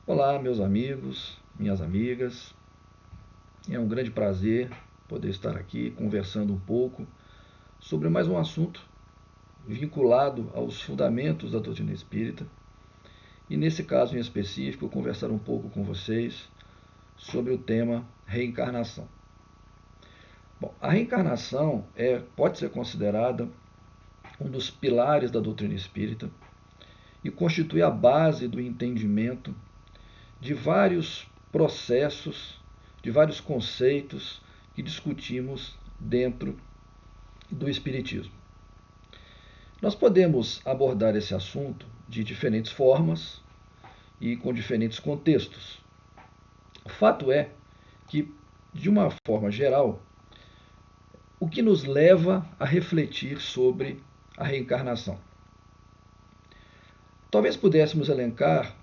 Olá, meus amigos, minhas amigas. É um grande prazer poder estar aqui conversando um pouco sobre mais um assunto vinculado aos fundamentos da doutrina espírita. E nesse caso em específico, conversar um pouco com vocês sobre o tema reencarnação. Bom, a reencarnação pode ser considerada um dos pilares da doutrina espírita e constitui a base do entendimento de vários processos, de vários conceitos que discutimos dentro do Espiritismo. Nós podemos abordar esse assunto de diferentes formas e com diferentes contextos. O fato é que, de uma forma geral, o que nos leva a refletir sobre a reencarnação? Talvez pudéssemos elencar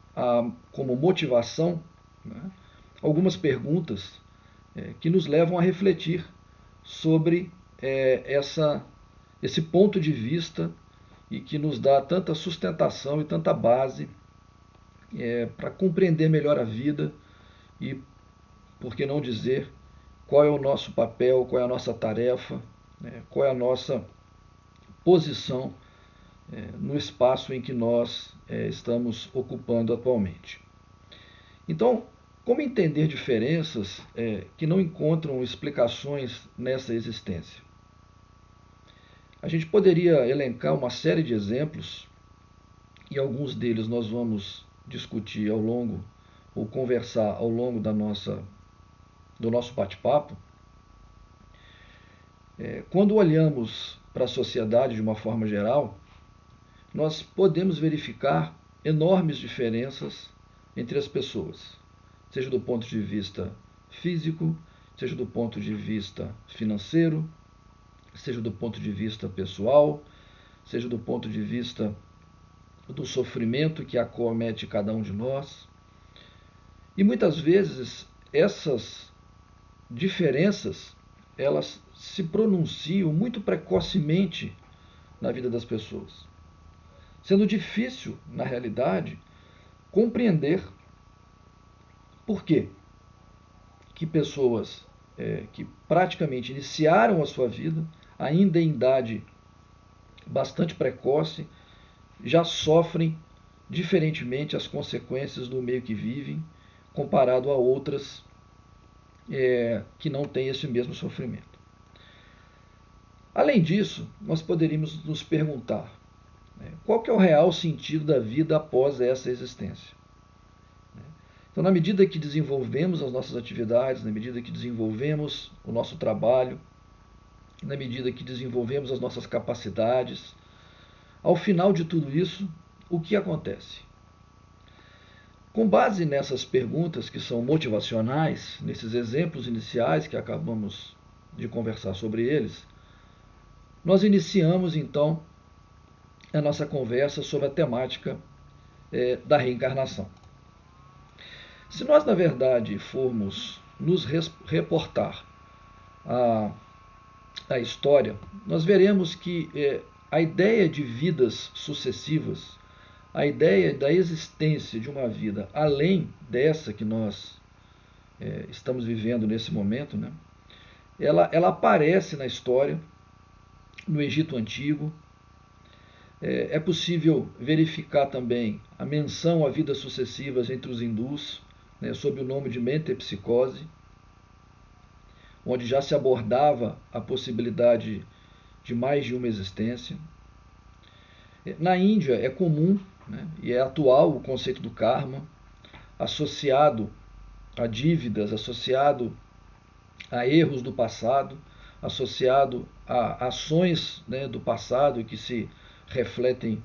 como motivação, né, algumas perguntas que nos levam a refletir sobre esse ponto de vista e que nos dá tanta sustentação e tanta base para compreender melhor a vida e, por que não dizer, qual é o nosso papel, qual é a nossa tarefa, qual é a nossa posição no espaço em que nós estamos ocupando atualmente. Então, como entender diferenças que não encontram explicações nessa existência? A gente poderia elencar uma série de exemplos, e alguns deles nós vamos discutir ao longo, ou conversar ao longo do nosso bate-papo. Quando olhamos para a sociedade de uma forma geral, nós podemos verificar enormes diferenças entre as pessoas, seja do ponto de vista físico, seja do ponto de vista financeiro, seja do ponto de vista pessoal, seja do ponto de vista do sofrimento que acomete cada um de nós. E muitas vezes essas diferenças, elas se pronunciam muito precocemente na vida das pessoas, sendo difícil, na realidade, compreender por quê que pessoas que praticamente iniciaram a sua vida, ainda em idade bastante precoce, já sofrem diferentemente as consequências do meio que vivem, comparado a outras que não têm esse mesmo sofrimento. Além disso, nós poderíamos nos perguntar qual que é o real sentido da vida após essa existência. Então, na medida que desenvolvemos as nossas atividades, na medida que desenvolvemos o nosso trabalho, na medida que desenvolvemos as nossas capacidades, ao final de tudo isso, o que acontece? Com base nessas perguntas que são motivacionais, nesses exemplos iniciais que acabamos de conversar sobre eles, nós iniciamos então a nossa conversa sobre a temática da reencarnação. Se nós, na verdade, formos nos reportar a história, nós veremos que a ideia de vidas sucessivas, a ideia da existência de uma vida além dessa que nós estamos vivendo nesse momento, né, ela aparece na história, no Egito Antigo. É possível verificar também a menção a vidas sucessivas entre os hindus, sob o nome de metempsicose, onde já se abordava a possibilidade de mais de uma existência. Na Índia é comum, e é atual o conceito do karma, associado a dívidas, associado a erros do passado, associado a ações do passado que se refletem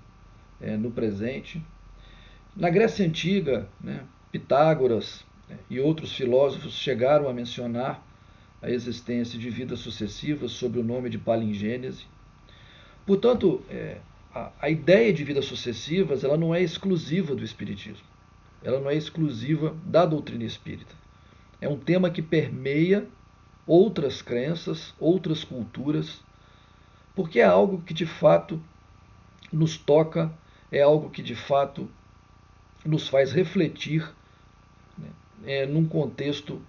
no presente. Na Grécia Antiga, Pitágoras e outros filósofos chegaram a mencionar a existência de vidas sucessivas sob o nome de palingênese. Portanto, a ideia de vidas sucessivas ela não é exclusiva do Espiritismo. Ela não é exclusiva da doutrina espírita. É um tema que permeia outras crenças, outras culturas, porque é algo que de fato nos toca, é algo que de fato nos faz refletir num contexto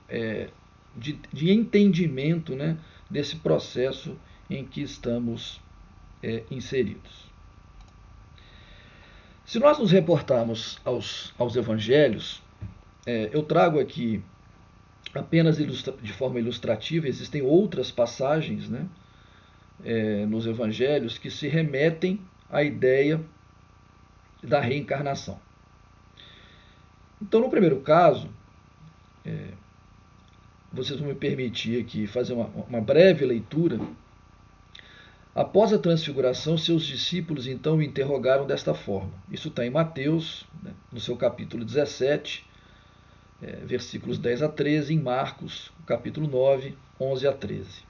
de entendimento, né, desse processo em que estamos inseridos. Se nós nos reportarmos aos evangelhos, eu trago aqui apenas de forma ilustrativa, existem outras passagens, né, nos evangelhos que se remetem à ideia da reencarnação. Então, no primeiro caso, vocês vão me permitir aqui fazer uma breve leitura. Após a transfiguração, seus discípulos então o interrogaram desta forma. Isso está em Mateus, né, no seu capítulo 17, versículos 10 a 13, em Marcos, capítulo 9, 11 a 13.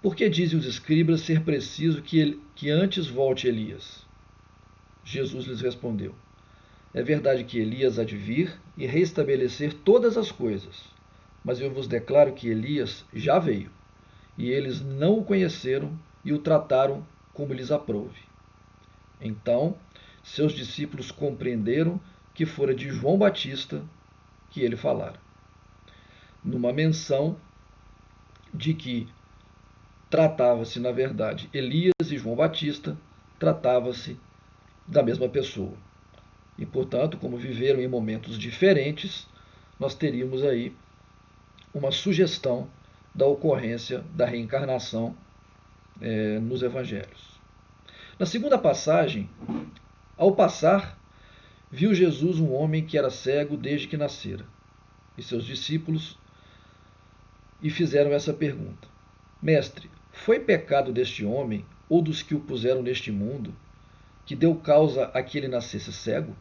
Por que dizem os escribas ser preciso que antes volte Elias? Jesus lhes respondeu: é verdade que Elias há de vir e restabelecer todas as coisas, mas eu vos declaro que Elias já veio, e eles não o conheceram e o trataram como lhes aprouve. Então, seus discípulos compreenderam que fora de João Batista que ele falara, numa menção de que tratava-se, na verdade, Elias e João Batista, tratava-se da mesma pessoa. E, portanto, como viveram em momentos diferentes, nós teríamos aí uma sugestão da ocorrência da reencarnação nos evangelhos. Na segunda passagem, ao passar, viu Jesus um homem que era cego desde que nascera, e seus discípulos e fizeram essa pergunta: Mestre, foi pecado deste homem ou dos que o puseram neste mundo que deu causa a que ele nascesse cego?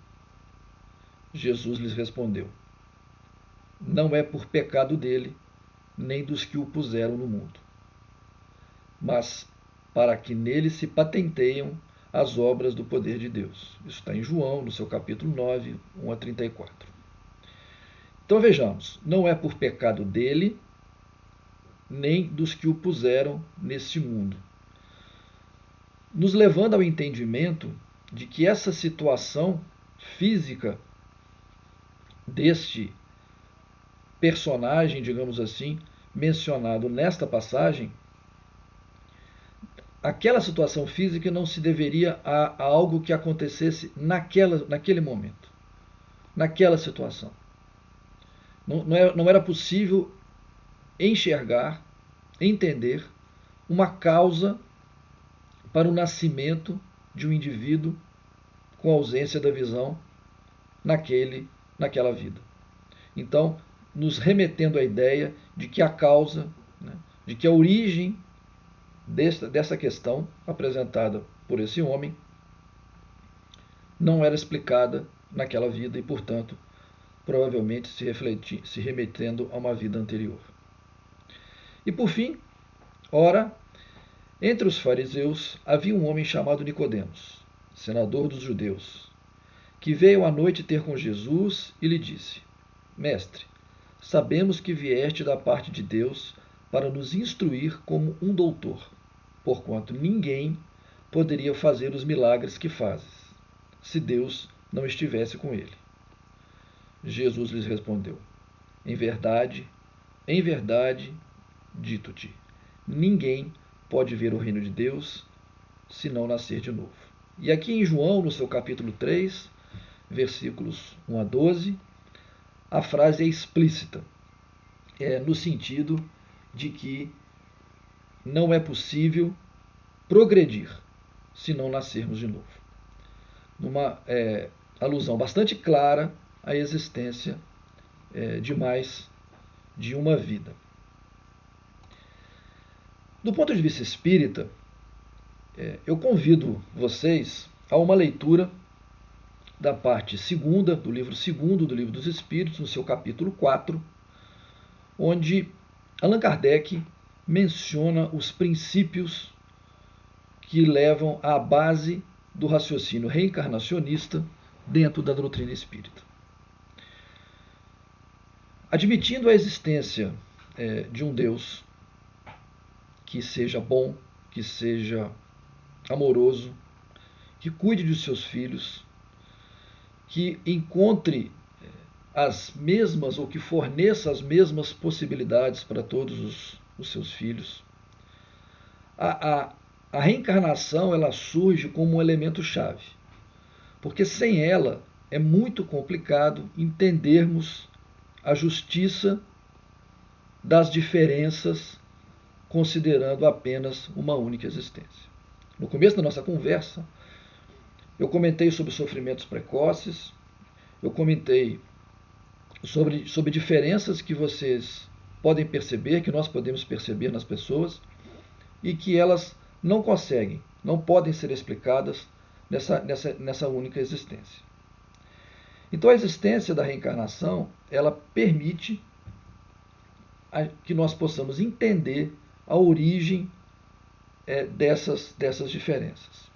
Jesus lhes respondeu: não é por pecado dele, nem dos que o puseram no mundo, mas para que nele se patenteiam as obras do poder de Deus. Isso está em João, no seu capítulo 9, 1 a 34. Então vejamos, não é por pecado dele, nem dos que o puseram neste mundo, nos levando ao entendimento de que essa situação física deste personagem, digamos assim, mencionado nesta passagem, aquela situação física não se deveria a algo que acontecesse naquele momento, naquela situação. Não era possível enxergar, entender uma causa para o nascimento de um indivíduo com ausência da visão naquela vida. Então, nos remetendo à ideia de que a causa, né, de que a origem dessa questão apresentada por esse homem não era explicada naquela vida e, portanto, provavelmente se remetendo a uma vida anterior. E por fim, ora, entre os fariseus havia um homem chamado Nicodemos, senador dos judeus, que veio à noite ter com Jesus e lhe disse: Mestre, sabemos que vieste da parte de Deus para nos instruir como um doutor, porquanto ninguém poderia fazer os milagres que fazes, se Deus não estivesse com ele. Jesus lhes respondeu: em verdade, dito-te, ninguém pode ver o reino de Deus se não nascer de novo. E aqui em João, no seu capítulo 3, versículos 1 a 12, a frase é explícita, no sentido de que não é possível progredir se não nascermos de novo. Numa alusão bastante clara à existência de mais de uma vida. Do ponto de vista espírita, eu convido vocês a uma leitura da parte segunda, do livro segundo do Livro dos Espíritos, no seu capítulo 4, onde Allan Kardec menciona os princípios que levam à base do raciocínio reencarnacionista dentro da doutrina espírita. Admitindo a existência de um Deus que seja bom, que seja amoroso, que cuide de seus filhos, que encontre as mesmas ou que forneça as mesmas possibilidades para todos os seus filhos. A reencarnação ela surge como um elemento chave, porque sem ela é muito complicado entendermos a justiça das diferenças, considerando apenas uma única existência. No começo da nossa conversa, eu comentei sobre sofrimentos precoces, eu comentei sobre diferenças que vocês podem perceber, que nós podemos perceber nas pessoas, e que elas não conseguem, não podem ser explicadas nessa única existência. Então a existência da reencarnação, ela permite que nós possamos entender a origem dessas diferenças.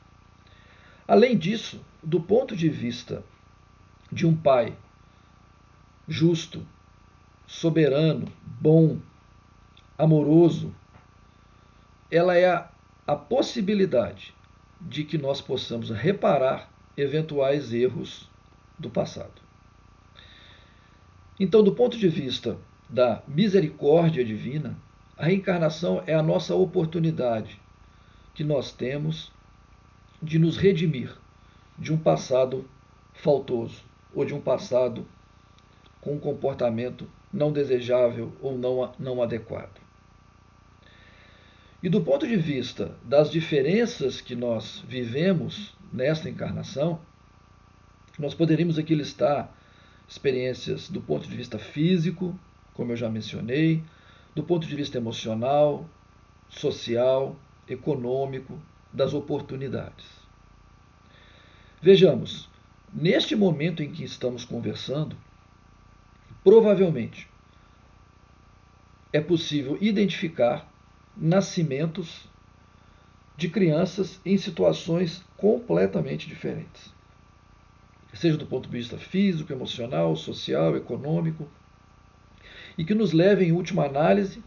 Além disso, do ponto de vista de um pai justo, soberano, bom, amoroso, ela é a possibilidade de que nós possamos reparar eventuais erros do passado. Então, do ponto de vista da misericórdia divina, a reencarnação é a nossa oportunidade que nós temos de nos redimir de um passado faltoso ou de um passado com um comportamento não desejável ou não adequado. E do ponto de vista das diferenças que nós vivemos nesta encarnação, nós poderíamos aqui listar experiências do ponto de vista físico, como eu já mencionei, do ponto de vista emocional, social, econômico, das oportunidades. Vejamos, neste momento em que estamos conversando, provavelmente é possível identificar nascimentos de crianças em situações completamente diferentes, seja do ponto de vista físico, emocional, social, econômico, e que nos levem, em última análise,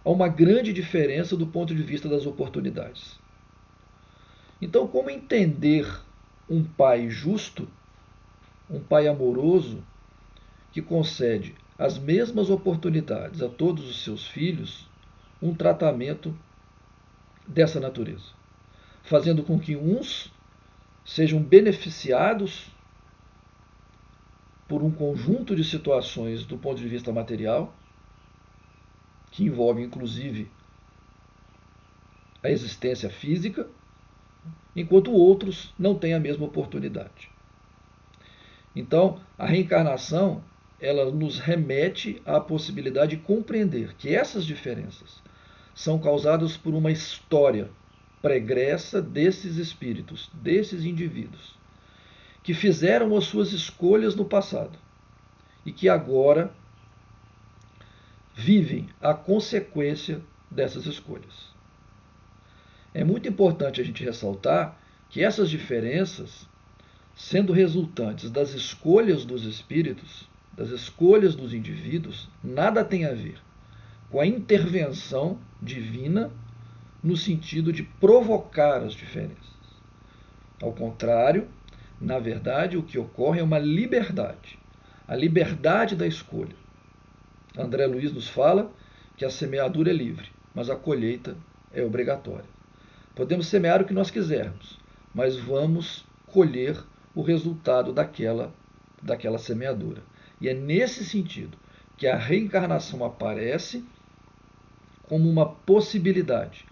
a uma grande diferença do ponto de vista das oportunidades. Então, como entender um pai justo, um pai amoroso, que concede as mesmas oportunidades a todos os seus filhos, um tratamento dessa natureza, fazendo com que uns sejam beneficiados por um conjunto de situações do ponto de vista material, que envolve inclusive a existência física, enquanto outros não têm a mesma oportunidade. Então, a reencarnação, ela nos remete à possibilidade de compreender que essas diferenças são causadas por uma história pregressa desses espíritos, desses indivíduos, que fizeram as suas escolhas no passado e que agora vivem a consequência dessas escolhas. É muito importante a gente ressaltar que essas diferenças, sendo resultantes das escolhas dos espíritos, das escolhas dos indivíduos, nada tem a ver com a intervenção divina no sentido de provocar as diferenças. Ao contrário, na verdade, o que ocorre é uma liberdade, a liberdade da escolha. André Luiz nos fala que a semeadura é livre, mas a colheita é obrigatória. Podemos semear o que nós quisermos, mas vamos colher o resultado daquela semeadura. E é nesse sentido que a reencarnação aparece como uma possibilidade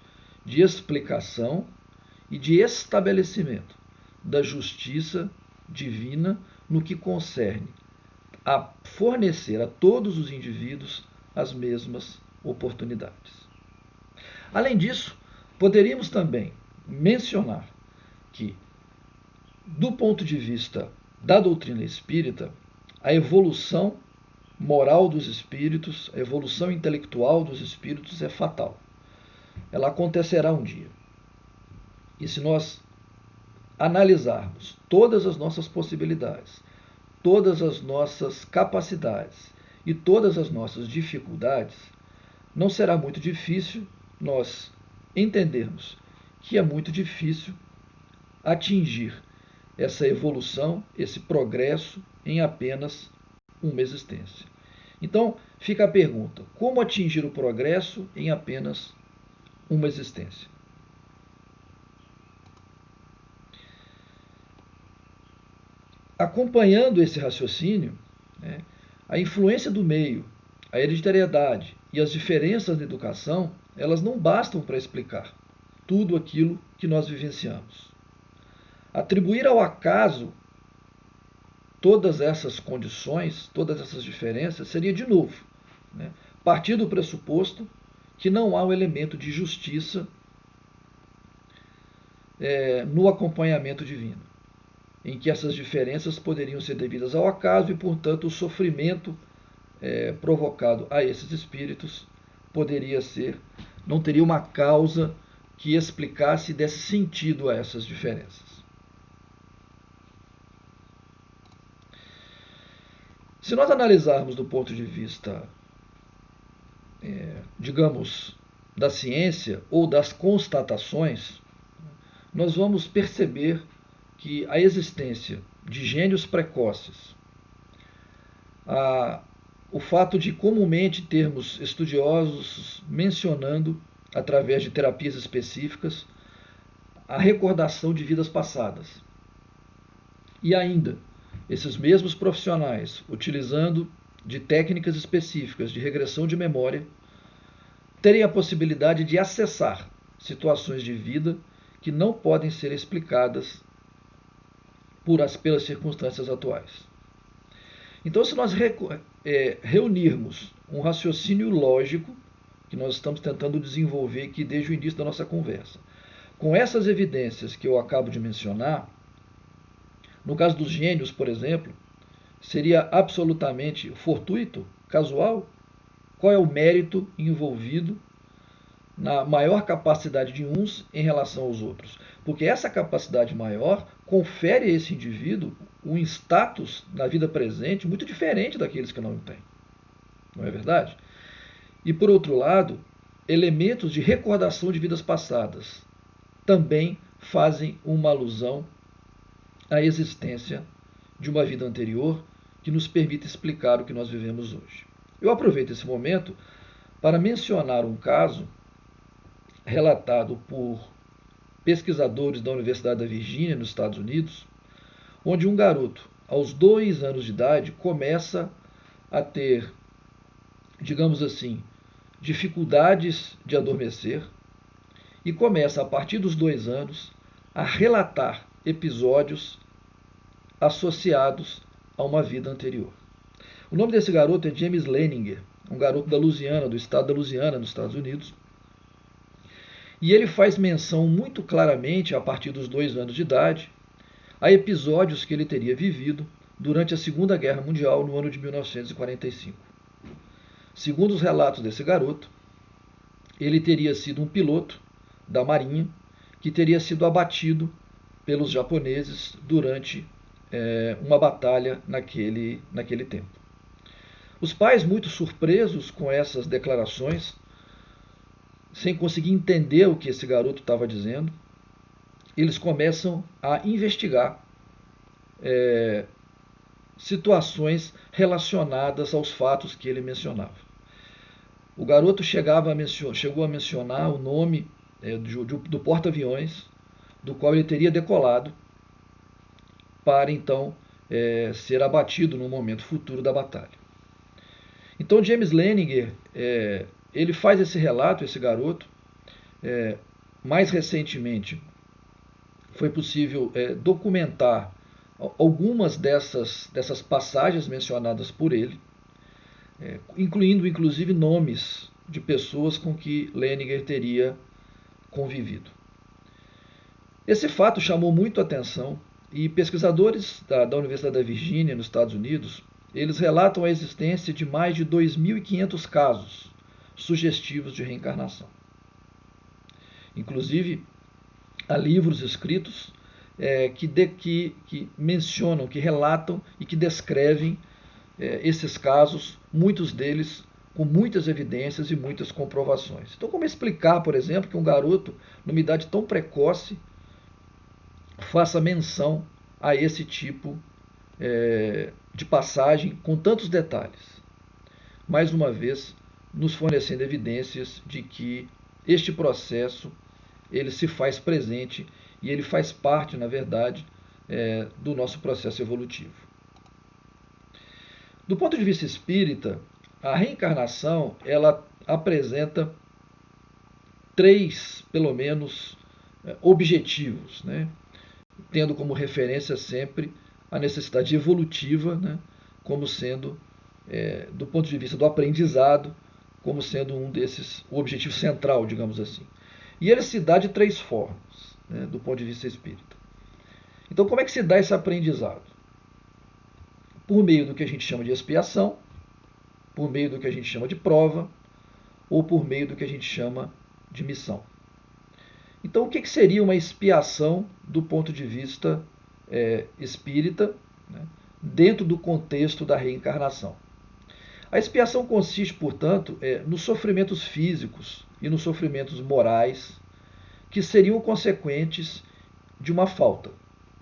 de explicação e de estabelecimento da justiça divina no que concerne a fornecer a todos os indivíduos as mesmas oportunidades. Além disso, poderíamos também mencionar que, do ponto de vista da doutrina espírita, a evolução moral dos espíritos, a evolução intelectual dos espíritos é fatal. Ela acontecerá um dia. E se nós analisarmos todas as nossas possibilidades, todas as nossas capacidades e todas as nossas dificuldades, não será muito difícil nós entendermos que é muito difícil atingir essa evolução, esse progresso em apenas uma existência. Então, fica a pergunta: como atingir o progresso em apenas uma existência? Acompanhando esse raciocínio, né, a influência do meio, a hereditariedade e as diferenças na educação, elas não bastam para explicar tudo aquilo que nós vivenciamos. Atribuir ao acaso todas essas condições, todas essas diferenças, seria de novo, né, partir do pressuposto que não há um elemento de justiça no acompanhamento divino, em que essas diferenças poderiam ser devidas ao acaso e, portanto, o sofrimento provocado a esses espíritos não teria uma causa que explicasse e desse sentido a essas diferenças. Se nós analisarmos do ponto de vista, digamos, da ciência ou das constatações, nós vamos perceber que a existência de gênios precoces, o fato de comumente termos estudiosos mencionando, através de terapias específicas, a recordação de vidas passadas. E ainda, esses mesmos profissionais, utilizando de técnicas específicas de regressão de memória, terem a possibilidade de acessar situações de vida que não podem ser explicadas pelas circunstâncias atuais. Então, se nós reunirmos um raciocínio lógico, que nós estamos tentando desenvolver aqui desde o início da nossa conversa, com essas evidências que eu acabo de mencionar, no caso dos gênios, por exemplo, seria absolutamente fortuito, casual? Qual é o mérito envolvido na maior capacidade de uns em relação aos outros? Porque essa capacidade maior confere a esse indivíduo um status na vida presente muito diferente daqueles que não o têm. Não é verdade? E, por outro lado, elementos de recordação de vidas passadas também fazem uma alusão à existência de uma vida anterior que nos permite explicar o que nós vivemos hoje. Eu aproveito esse momento para mencionar um caso relatado por pesquisadores da Universidade da Virgínia, nos Estados Unidos, onde um garoto, aos 2 anos de idade, começa a ter, digamos assim, dificuldades de adormecer e começa, a partir dos 2 anos, a relatar episódios associados a uma vida anterior. O nome desse garoto é James Leninger, um garoto da Louisiana, do estado da Louisiana, nos Estados Unidos. E ele faz menção muito claramente, a partir dos 2 anos de idade, a episódios que ele teria vivido durante a Segunda Guerra Mundial, no ano de 1945. Segundo os relatos desse garoto, ele teria sido um piloto da Marinha que teria sido abatido pelos japoneses durante uma batalha naquele tempo. Os pais, muito surpresos com essas declarações, sem conseguir entender o que esse garoto estava dizendo, eles começam a investigar situações relacionadas aos fatos que ele mencionava. O garoto chegou a mencionar o nome do porta-aviões do qual ele teria decolado para então ser abatido no momento futuro da batalha. Então James Leninger, ele faz esse relato, esse garoto. Mais recentemente foi possível documentar algumas dessas passagens mencionadas por ele, incluindo inclusive nomes de pessoas com que Leninger teria convivido. Esse fato chamou muito a atenção e pesquisadores da Universidade da Virgínia, nos Estados Unidos, eles relatam a existência de mais de 2.500 casos sugestivos de reencarnação. Inclusive, há livros escritos que mencionam, que relatam e que descrevem esses casos, muitos deles com muitas evidências e muitas comprovações. Então, como explicar, por exemplo, que um garoto, numa idade tão precoce, faça menção a esse tipo de passagem com tantos detalhes. Mais uma vez, nos fornecendo evidências de que este processo ele se faz presente e ele faz parte, na verdade, do nosso processo evolutivo. Do ponto de vista espírita, a reencarnação ela apresenta três, pelo menos, objetivos, né? Tendo como referência sempre a necessidade evolutiva, né? Como sendo, do ponto de vista do aprendizado, como sendo um desses, o objetivo central, digamos assim. E ele se dá de três formas, né? Do ponto de vista espírita. Então, como é que se dá esse aprendizado? Por meio do que a gente chama de expiação, por meio do que a gente chama de prova, ou por meio do que a gente chama de missão. Então, o que seria uma expiação do ponto de vista espírita, né, dentro do contexto da reencarnação? A expiação consiste, portanto, nos sofrimentos físicos e nos sofrimentos morais que seriam consequentes de uma falta,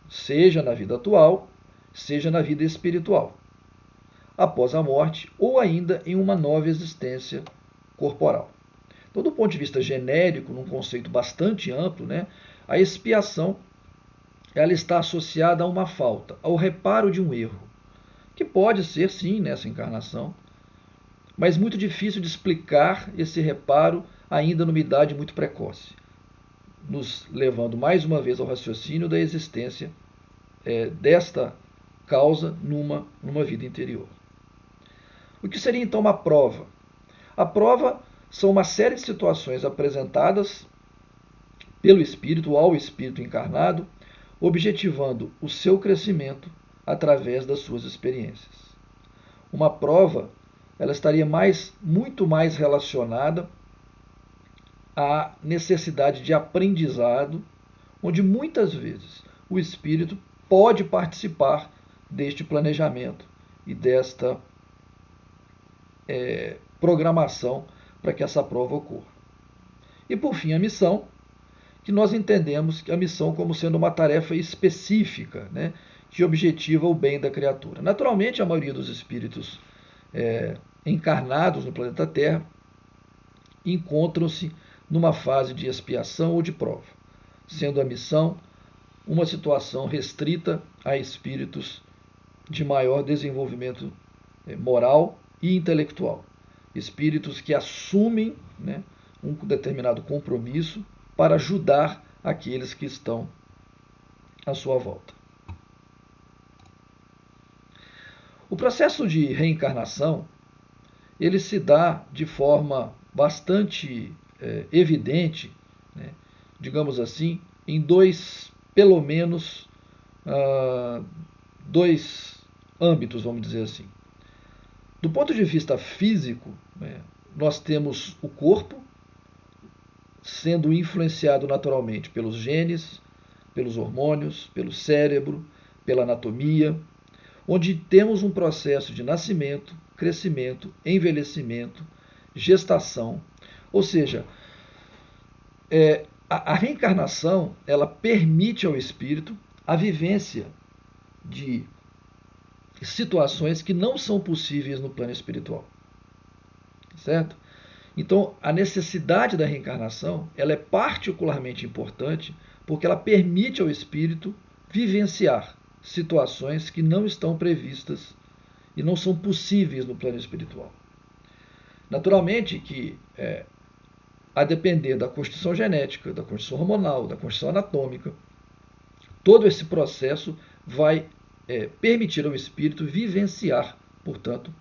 seja na vida atual, seja na vida espiritual, após a morte ou ainda em uma nova existência corporal. Então, do ponto de vista genérico, num conceito bastante amplo, né, a expiação ela está associada a uma falta, ao reparo de um erro, que pode ser, sim, nessa encarnação, mas muito difícil de explicar esse reparo ainda numa idade muito precoce, nos levando mais uma vez ao raciocínio da existência desta causa numa vida interior. O que seria então uma prova? A prova são uma série de situações apresentadas pelo espírito ao espírito encarnado, objetivando o seu crescimento através das suas experiências. Uma prova, ela estaria muito mais relacionada à necessidade de aprendizado, onde muitas vezes o espírito pode participar deste planejamento e desta programação para que essa prova ocorra. E por fim, a missão, que nós entendemos que a missão como sendo uma tarefa específica, né, que objetiva o bem da criatura. Naturalmente, a maioria dos espíritos encarnados no planeta Terra encontram-se numa fase de expiação ou de prova, sendo a missão uma situação restrita a espíritos de maior desenvolvimento moral e intelectual. Espíritos que assumem, né, um determinado compromisso para ajudar aqueles que estão à sua volta. O processo de reencarnação ele se dá de forma bastante evidente, né, digamos assim, em pelo menos, dois âmbitos, vamos dizer assim. Do ponto de vista físico, né, nós temos o corpo sendo influenciado naturalmente pelos genes, pelos hormônios, pelo cérebro, pela anatomia, onde temos um processo de nascimento, crescimento, envelhecimento, gestação. Ou seja, a reencarnação ela permite ao espírito a vivência de situações que não são possíveis no plano espiritual. Certo? Então, a necessidade da reencarnação ela é particularmente importante porque ela permite ao espírito vivenciar situações que não estão previstas e não são possíveis no plano espiritual. Naturalmente que, a depender da constituição genética, da constituição hormonal, da constituição anatômica, todo esse processo vai permitir ao espírito vivenciar, portanto,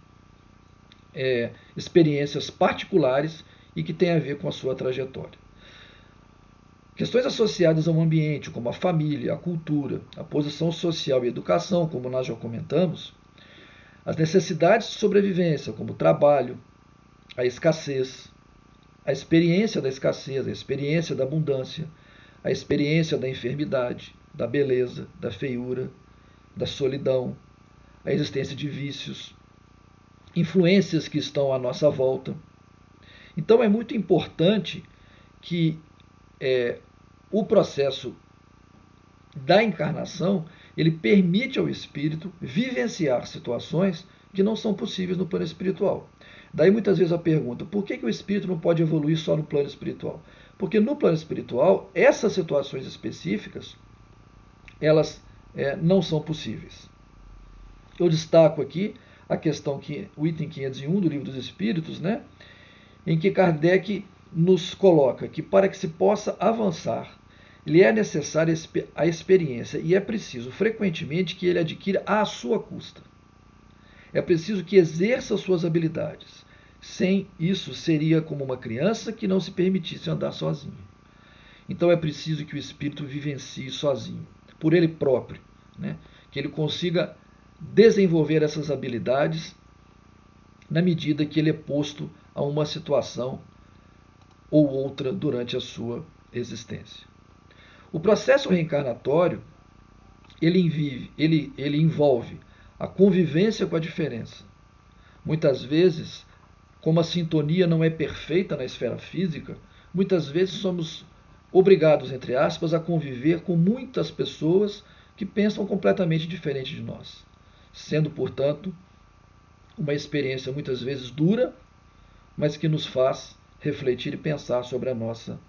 experiências particulares e que têm a ver com a sua trajetória. Questões associadas ao ambiente, como a família, a cultura, a posição social e a educação, como nós já comentamos, as necessidades de sobrevivência, como o trabalho, a escassez, a experiência da escassez, a experiência da abundância, a experiência da enfermidade, da beleza, da feiura, da solidão, a existência de vícios, influências que estão à nossa volta. Então é muito importante que o processo da encarnação ele permite ao espírito vivenciar situações que não são possíveis no plano espiritual. Daí muitas vezes a pergunta, por que o espírito não pode evoluir só no plano espiritual? Porque no plano espiritual, essas situações específicas, elas não são possíveis. Eu destaco aqui a questão o item 501 do Livro dos Espíritos, né, em que Kardec nos coloca que para que se possa avançar, lhe é necessária a experiência e é preciso frequentemente que ele adquira à sua custa. É preciso que exerça suas habilidades. Sem isso, seria como uma criança que não se permitisse andar sozinho. Então é preciso que o espírito vivencie sozinho, por ele próprio, né? Que ele consiga desenvolver essas habilidades na medida que ele é posto a uma situação ou outra durante a sua existência. O processo reencarnatório ele envolve a convivência com a diferença. Muitas vezes, como a sintonia não é perfeita na esfera física, muitas vezes somos obrigados, entre aspas, a conviver com muitas pessoas que pensam completamente diferente de nós, sendo, portanto, uma experiência muitas vezes dura, mas que nos faz refletir e pensar sobre a nossa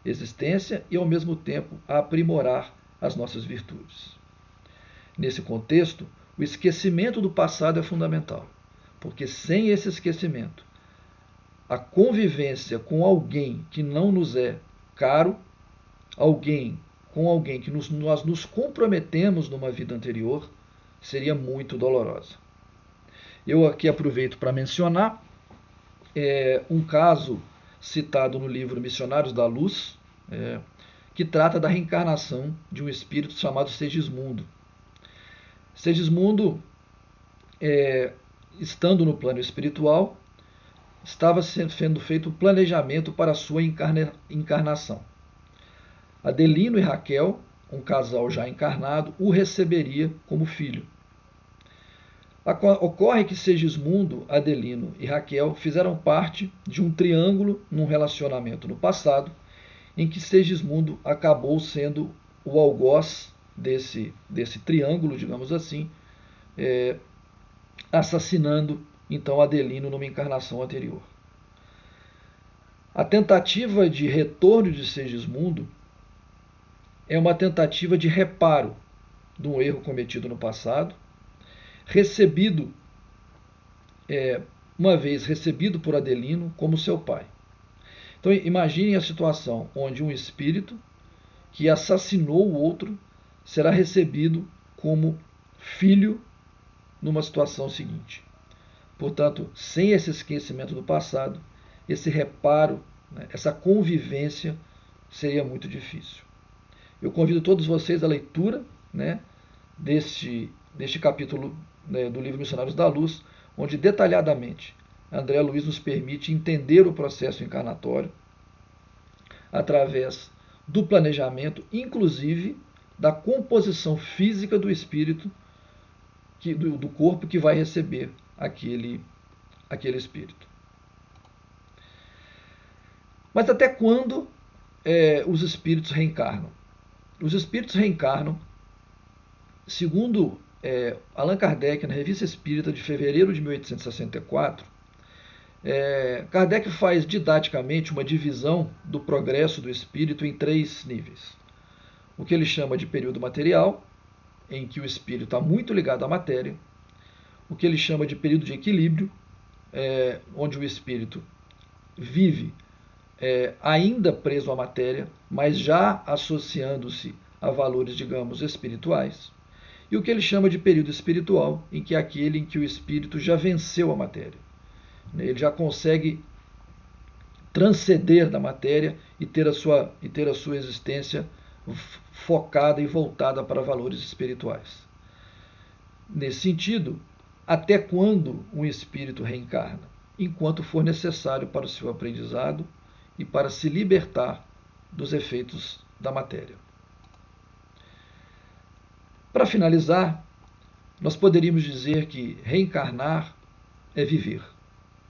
existência e, ao mesmo tempo, a aprimorar as nossas virtudes. Nesse contexto, o esquecimento do passado é fundamental, porque sem esse esquecimento, a convivência com alguém que não nos é caro, com alguém que nós nos comprometemos numa vida anterior, seria muito dolorosa. Eu aqui aproveito para mencionar um caso citado no livro Missionários da Luz, que trata da reencarnação de um espírito chamado Segismundo. Segismundo, estando no plano espiritual, estava sendo feito um planejamento para a sua encarnação. Adelino e Raquel, um casal já encarnado, o receberia como filho. Ocorre que Segismundo, Adelino e Raquel fizeram parte de um triângulo num relacionamento no passado, em que Segismundo acabou sendo o algoz desse triângulo, digamos assim, assassinando então Adelino numa encarnação anterior. A tentativa de retorno de Segismundo é uma tentativa de reparo de um erro cometido no passado, uma vez recebido por Adelino como seu pai. Então imaginem a situação onde um espírito que assassinou o outro será recebido como filho numa situação seguinte. Portanto, sem esse esquecimento do passado, esse reparo, essa convivência seria muito difícil. Eu convido todos vocês à leitura deste capítulo do livro Missionários da Luz, onde detalhadamente André Luiz nos permite entender o processo encarnatório através do planejamento, inclusive da composição física do espírito, do corpo que vai receber aquele espírito. Mas até quando os espíritos reencarnam? Os espíritos reencarnam, segundo Allan Kardec, na Revista Espírita de fevereiro de 1864, Kardec faz didaticamente uma divisão do progresso do espírito em 3 níveis. O que ele chama de período material, em que o espírito está muito ligado à matéria. O que ele chama de período de equilíbrio, onde o espírito vive ainda preso à matéria, mas já associando-se a valores, digamos, espirituais. E o que ele chama de período espiritual, em que é aquele em que o espírito já venceu a matéria. Ele já consegue transcender da matéria e ter a sua existência focada e voltada para valores espirituais. Nesse sentido, até quando um espírito reencarna? Enquanto for necessário para o seu aprendizado e para se libertar dos efeitos da matéria. Para finalizar, nós poderíamos dizer que reencarnar é viver,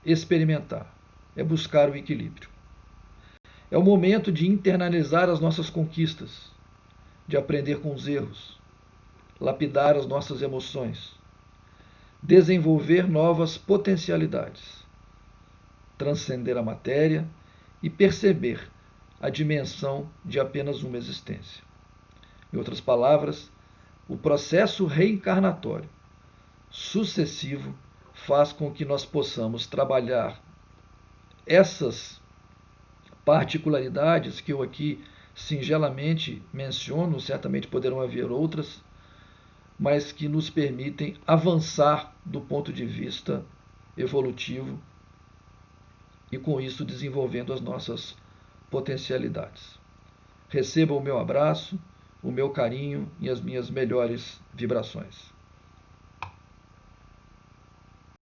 experimentar, é buscar o equilíbrio. É o momento de internalizar as nossas conquistas, de aprender com os erros, lapidar as nossas emoções, desenvolver novas potencialidades, transcender a matéria e perceber a dimensão de apenas uma existência. Em outras palavras, o processo reencarnatório sucessivo faz com que nós possamos trabalhar essas particularidades que eu aqui singelamente menciono, certamente poderão haver outras, mas que nos permitem avançar do ponto de vista evolutivo e com isso desenvolvendo as nossas potencialidades. Receba o meu abraço, o meu carinho e as minhas melhores vibrações.